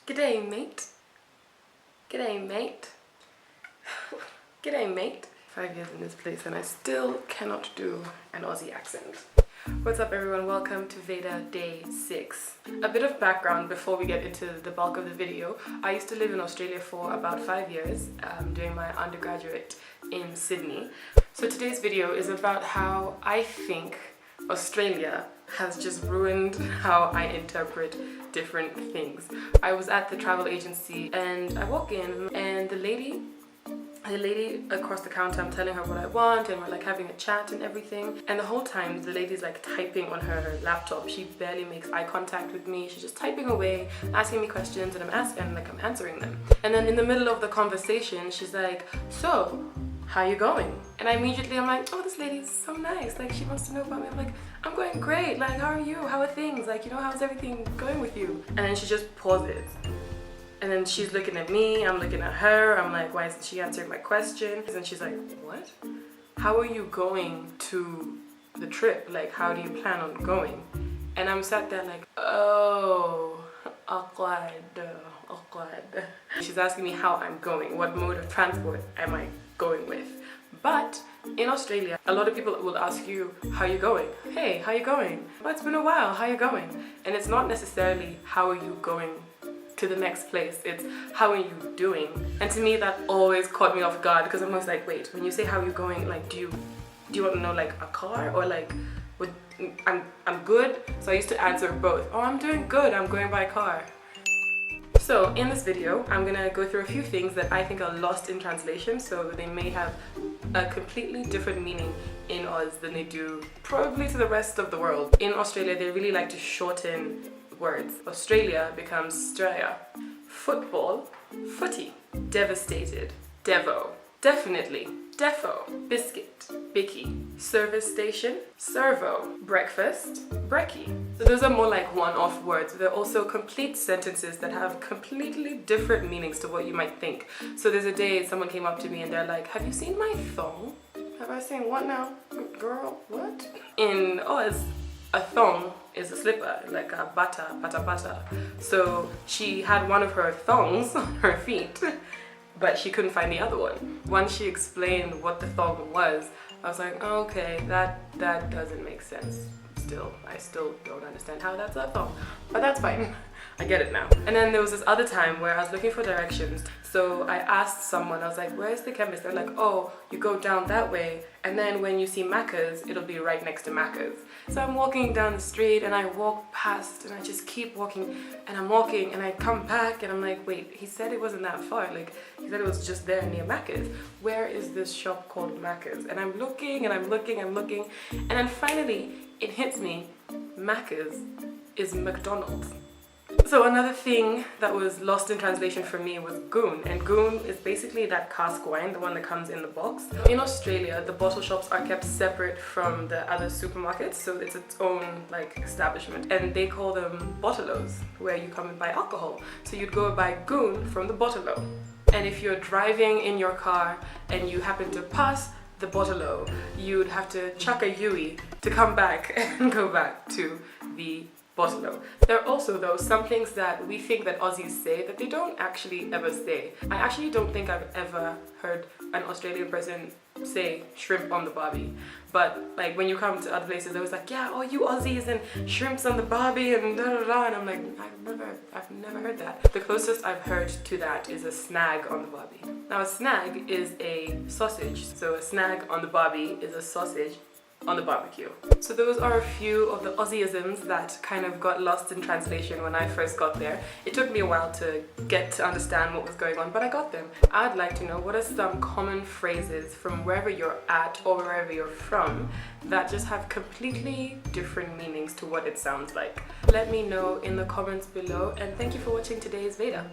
G'day mate. G'day mate. G'day mate. 5 years in this place and I still cannot do an Aussie accent. What's up everyone, welcome to Veda day 6. A bit of background before we get into the bulk of the video. I used to live in Australia for about 5 years, doing my undergraduate in Sydney. So today's video is about how I think Australia has just ruined how I interpret different things. I was at the travel agency and I walk in and the lady across the counter, I'm telling her what I want and we're like having a chat and everything, and the whole time the lady's like typing on her laptop. She barely makes eye contact with me. She's just typing away, asking me questions, and I'm answering them. And then in the middle of the conversation she's like, so how you going? And I'm like, oh, this lady's so nice, like she wants to know about me. I'm like, I'm going great, like how are you, how are things, like, you know, how's everything going with you? And then she just pauses. And then she's looking at me, I'm looking at her, I'm like, why isn't she answering my question? And she's like, what? How are you going to the trip? Like, how do you plan on going? And I'm sat there like, oh, awkward. She's asking me how I'm going, what mode of transport am I going with? But in Australia, a lot of people will ask you, how you going? Hey, how you going? Oh, it's been a while, how you going? And it's not necessarily how are you going to the next place, it's how are you doing? And to me that always caught me off guard, because I'm always like, wait, when you say how you going, like do you want to know like a car, or like what? I'm good. So I used to answer both. Oh, I'm doing good, I'm going by car. So in this video I'm gonna go through a few things that I think are lost in translation, so they may have a completely different meaning in Oz than they do probably to the rest of the world. In Australia they really like to shorten words. Australia becomes Straya. Football, footy. Devastated, devo. Definitely, defo. Biscuit, bicky. Service station, servo. Breakfast, brekkie. So those are more like one-off words. They're also complete sentences that have completely different meanings to what you might think. So there's a day someone came up to me and they're like, have you seen my thong? Have I seen what now? Girl, what? In Oz, a thong is a slipper, like a bata. So she had one of her thongs on her feet, but she couldn't find the other one. Once she explained what the thong was, I was like, oh, okay, that doesn't make sense. I still don't understand how that's a thong, but that's fine. I get it now. And then there was this other time where I was looking for directions. So I asked someone, I was like, where's the chemist? They're like, oh, you go down that way, and then when you see Macca's, it'll be right next to Macca's. So I'm walking down the street and I walk past and I just keep walking and I'm walking and I come back and I'm like, wait, he said it wasn't that far. Like, he said it was just there near Macca's. Where is this shop called Macca's? And I'm looking and I'm looking. And then finally it hits me, Macca's is McDonald's. So another thing that was lost in translation for me was goon, and goon is basically that cask wine, the one that comes in the box. In Australia, the bottle shops are kept separate from the other supermarkets, so it's its own like establishment, and they call them bottle-os, where you come and buy alcohol. So you'd go buy goon from the bottle-o, and if you're driving in your car and you happen to pass the bottle-o, you'd have to chuck a Yui to come back and go back to the bottle-o. There are also though some things that we think that Aussies say that they don't actually ever say. I actually don't think I've ever heard an Australian person say shrimp on the barbie, but like when you come to other places they're always like, yeah, oh you Aussies and shrimps on the barbie and da da da, and I'm like, I've never heard that. The closest I've heard to that is a snag on the barbie. Now a snag is a sausage, so a snag on the barbie is a sausage on the barbecue. So those are a few of the Aussieisms that kind of got lost in translation when I first got there. It took me a while to get to understand what was going on, but I got them. I'd like to know, what are some common phrases from wherever you're at or wherever you're from that just have completely different meanings to what it sounds like? Let me know in the comments below, and thank you for watching today's Veda.